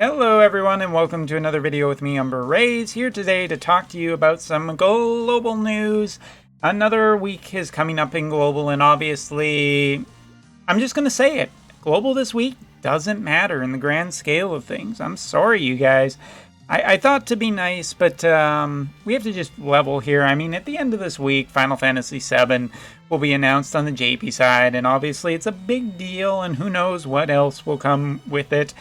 Hello everyone and welcome to another video with me, Umber Rays, here today to talk to you about some global news. Another week is coming up in global, and obviously, I'm just going to say it. Global this week doesn't matter in the grand scale of things. I'm sorry, you guys. I thought to be nice, but we have to just level here. I mean, at the end of this week, Final Fantasy VII will be announced on the JP side, and obviously it's a big deal, and who knows what else will come with it.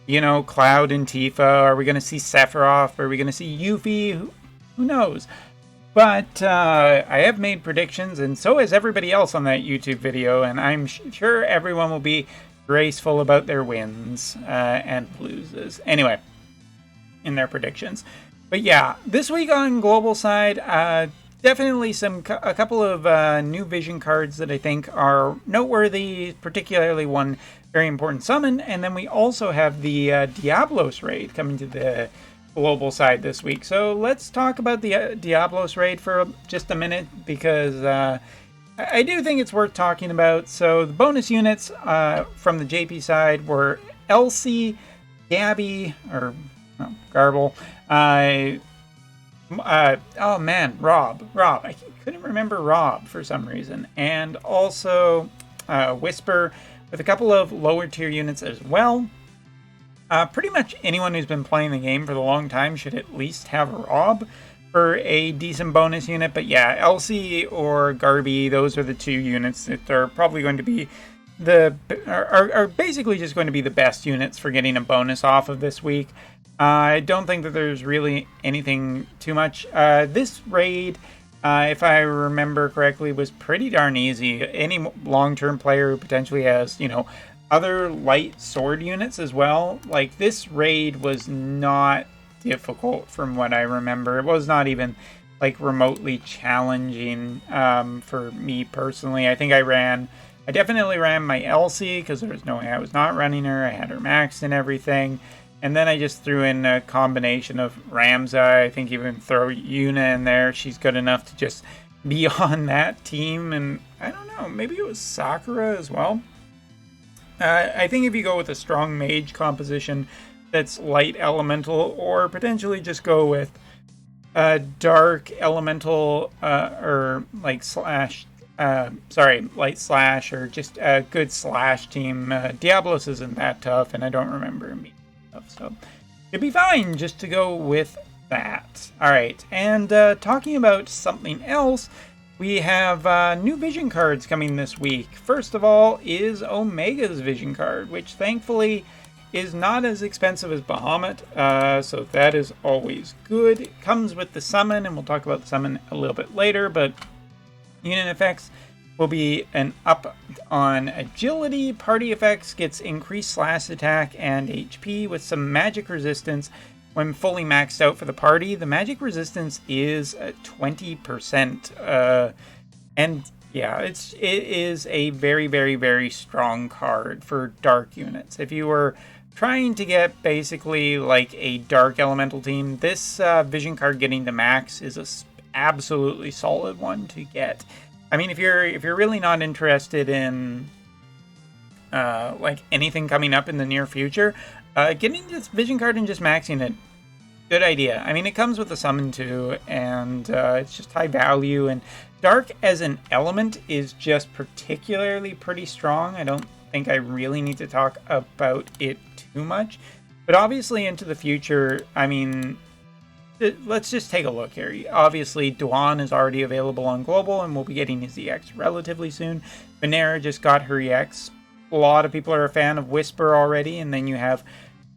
You know, Cloud and Tifa. Are we going to see Sephiroth? Are we going to see Yuffie? Who knows? But I have made predictions, and so has everybody else on that YouTube video, and I'm sure everyone will be graceful about their wins and loses. Anyway, in their predictions. But yeah, this week on global side, definitely a couple of new vision cards that I think are noteworthy, particularly one very important summon, and then we also have the Diabolos raid coming to the global side this week. So let's talk about the Diabolos raid for just a minute, because I do think it's worth talking about. So the bonus units from the JP side were Elsie, Gabby, or Garble, oh man, Rob. I couldn't remember Rob for some reason. And also Whisper, with a couple of lower tier units as well. Pretty much anyone who's been playing the game for a long time should at least have a Rob for a decent bonus unit. But yeah, Elsie or Garby, those are the two units that are probably going to be are basically just going to be the best units for getting a bonus off of this week. I don't think that there's really anything too much. This raid, if I remember correctly, was pretty darn easy. Any long-term player who potentially has, other light sword units as well. Like, this raid was not difficult from what I remember. It was not even, like, remotely challenging for me personally. I think I definitely ran my Elsie, because there was no way I was not running her. I had her maxed and everything. And then I just threw in a combination of Ramza. I think even throw Yuna in there. She's good enough to just be on that team. And I don't know, maybe it was Sakura as well. I think if you go with a strong mage composition that's light elemental, or potentially just go with a dark elemental or like light slash, or just a good slash team. Diabolos isn't that tough, and I don't remember him being tough, so it'd be fine just to go with that. Alright, and talking about something else, we have new vision cards coming this week. First of all is Omega's vision card, which thankfully is not as expensive as Bahamut, so that is always good. It comes with the summon, and we'll talk about the summon a little bit later, but unit effects will be an up on agility. Party effects gets increased slash attack and HP with some magic resistance when fully maxed out for the party. The magic resistance is 20%. And yeah, it is a very, very, very strong card for dark units. If you were trying to get basically like a dark elemental team, this vision card getting to max is a absolutely solid one to get. I mean, if you're really not interested in like anything coming up in the near future, getting this vision card and just maxing it, good idea. I mean, it comes with a summon too, and it's just high value, and dark as an element is just particularly pretty strong. I don't think I really need to talk about it too much, but obviously into the future, I mean, let's just take a look here. Obviously, Duan is already available on Global, and we'll be getting his EX relatively soon. Venera just got her EX. A lot of people are a fan of Whisper already, and then you have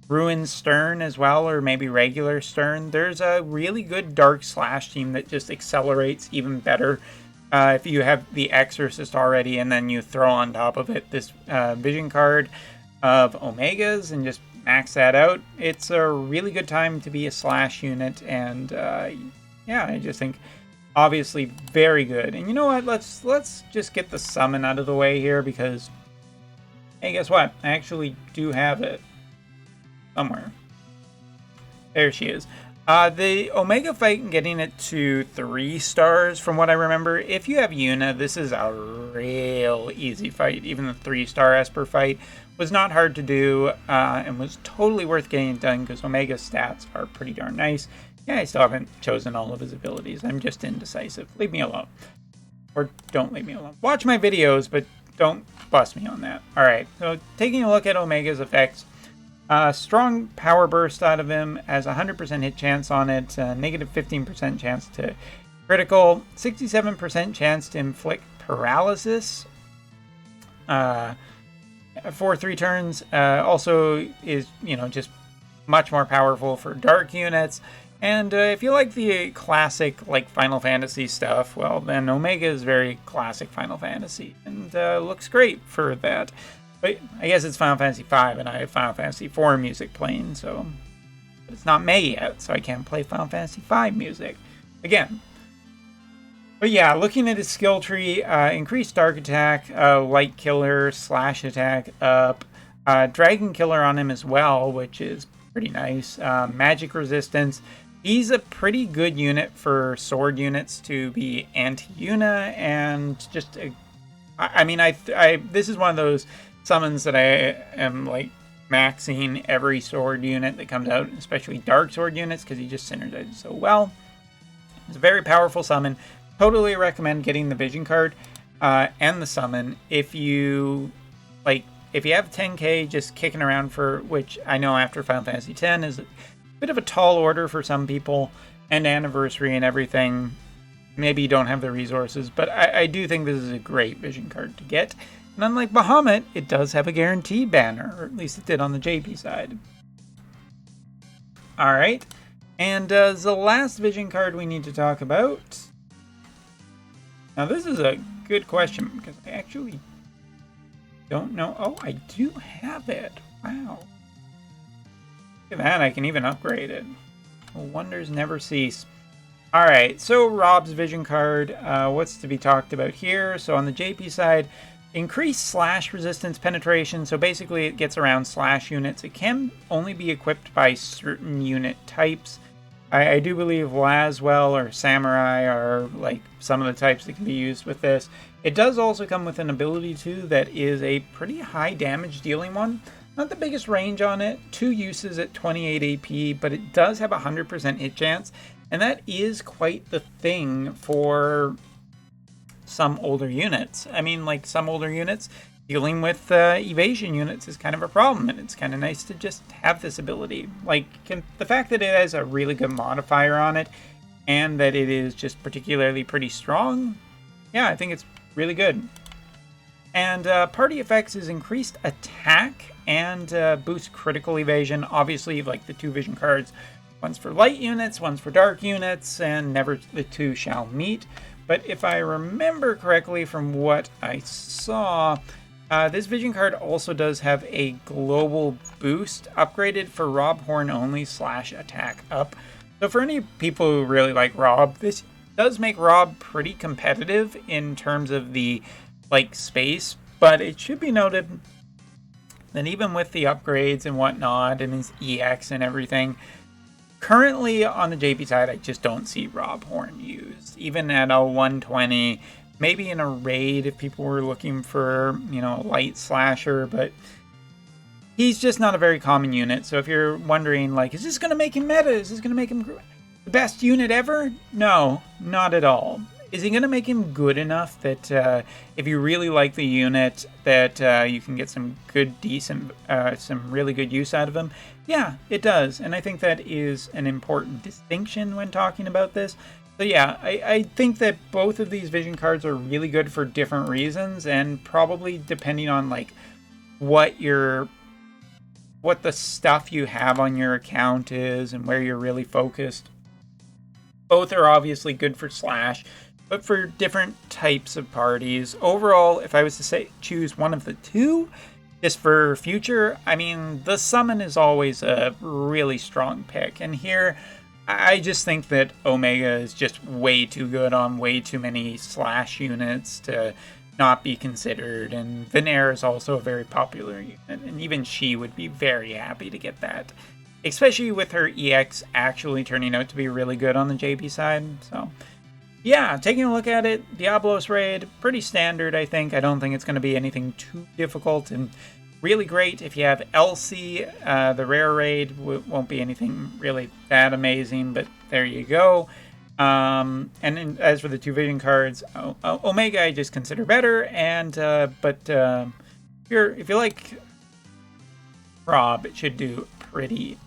Ruin Stern as well, or maybe regular Stern. There's a really good Dark Slash team that just accelerates even better if you have the Exorcist already, and then you throw on top of it this vision card of Omegas and just max that out. It's a really good time to be a slash unit, and yeah, I just think obviously very good. And you know what, let's just get the summon out of the way here, because hey, guess what, I actually do have it somewhere. There she is. The Omega fight and getting it to 3 stars, from what I remember. If you have Yuna, this is a real easy fight. Even the 3-star Esper fight was not hard to do and was totally worth getting it done because Omega's stats are pretty darn nice. Yeah, I still haven't chosen all of his abilities. I'm just indecisive. Leave me alone. Or don't leave me alone. Watch my videos, but don't bust me on that. Alright, so taking a look at Omega's effects. Strong power burst out of him, has 100% hit chance on it, negative 15% chance to critical, 67% chance to inflict paralysis for 3 turns. Also is, just much more powerful for dark units. And if you like the classic, Final Fantasy stuff, well, then Omega is very classic Final Fantasy and looks great for that. But I guess it's Final Fantasy V, and I have Final Fantasy IV music playing, so... But it's not May yet, so I can't play Final Fantasy V music. Again. But yeah, looking at his skill tree, increased Dark Attack, Light Killer, Slash Attack up, Dragon Killer on him as well, which is pretty nice. Magic Resistance. He's a pretty good unit for sword units to be anti-Yuna, and just... this is one of those summons that I am maxing every sword unit that comes out, especially dark sword units, because he just synergizes so well. It's a very powerful summon. Totally recommend getting the vision card and the summon if you if you have 10k just kicking around for, which I know after Final Fantasy X is a bit of a tall order for some people, and anniversary and everything. Maybe you don't have the resources, but I do think this is a great vision card to get. And unlike Bahamut, it does have a guaranteed banner, or at least it did on the JP side. Alright, and the last vision card we need to talk about. Now this is a good question, because I actually don't know. Oh, I do have it. Wow. Look at that, I can even upgrade it. Wonders never cease. Alright, so Rob's vision card, what's to be talked about here? So on the JP side, increased slash resistance penetration, so basically it gets around slash units. It can only be equipped by certain unit types. I do believe Laswell or Samurai are some of the types that can be used with this. It does also come with an ability too that is a pretty high damage dealing one. Not the biggest range on it, 2 uses at 28 AP, but it does have a 100% hit chance. And that is quite the thing for some older units. I mean, some older units, dealing with evasion units is kind of a problem, and it's kind of nice to just have this ability. The fact that it has a really good modifier on it, and that it is just particularly pretty strong, yeah, I think it's really good. And party effects is increased attack and boost critical evasion. Obviously, the 2 vision cards, one's for light units, one's for dark units, and never the 2 shall meet. But if I remember correctly from what I saw, this vision card also does have a global boost upgraded for Rob Horn only / attack up. So for any people who really like Rob, this does make Rob pretty competitive in terms of the space, but it should be noted that even with the upgrades and whatnot and his EX and everything, currently on the JP side, I just don't see Rob Horn used. Even at a 120, maybe in a raid if people were looking for, a light slasher, but he's just not a very common unit. So if you're wondering, is this going to make him meta? Is this going to make him the best unit ever? No, not at all. Is he going to make him good enough that if you really like the unit, that you can get some good, decent, some really good use out of him? Yeah, it does. And I think that is an important distinction when talking about this. So yeah, I think that both of these vision cards are really good for different reasons, and probably depending on what the stuff you have on your account is and where you're really focused. Both are obviously good for Slash, but for different types of parties. Overall, if I was to choose one of the 2, just for future, I mean, the summon is always a really strong pick. And here, I just think that Omega is just way too good on way too many Slash units to not be considered. And Venera is also a very popular unit, and even she would be very happy to get that. especially with her EX actually turning out to be really good on the JP side. So yeah, taking a look at it, Diabolos raid, pretty standard, I think. I don't think it's going to be anything too difficult, and really great if you have Elsie. The rare raid won't be anything really that amazing, but there you go. And then, as for the 2 vision cards, Omega I just consider better, and if you like Rob, it should do pretty.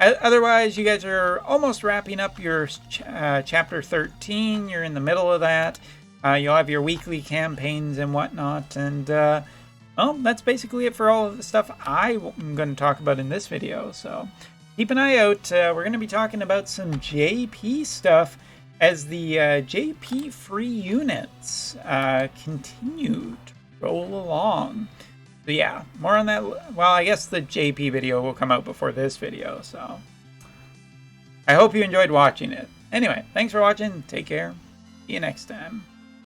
Otherwise, you guys are almost wrapping up your chapter 13. You're in the middle of that. You'll have your weekly campaigns and whatnot, and well, that's basically it for all of the stuff I'm going to talk about in this video. So keep an eye out. We're going to be talking about some JP stuff as the JP free units continue to roll along. So yeah, more on that. Well, I guess the JP video will come out before this video, so I hope you enjoyed watching it. Anyway, thanks for watching. Take care. See you next time.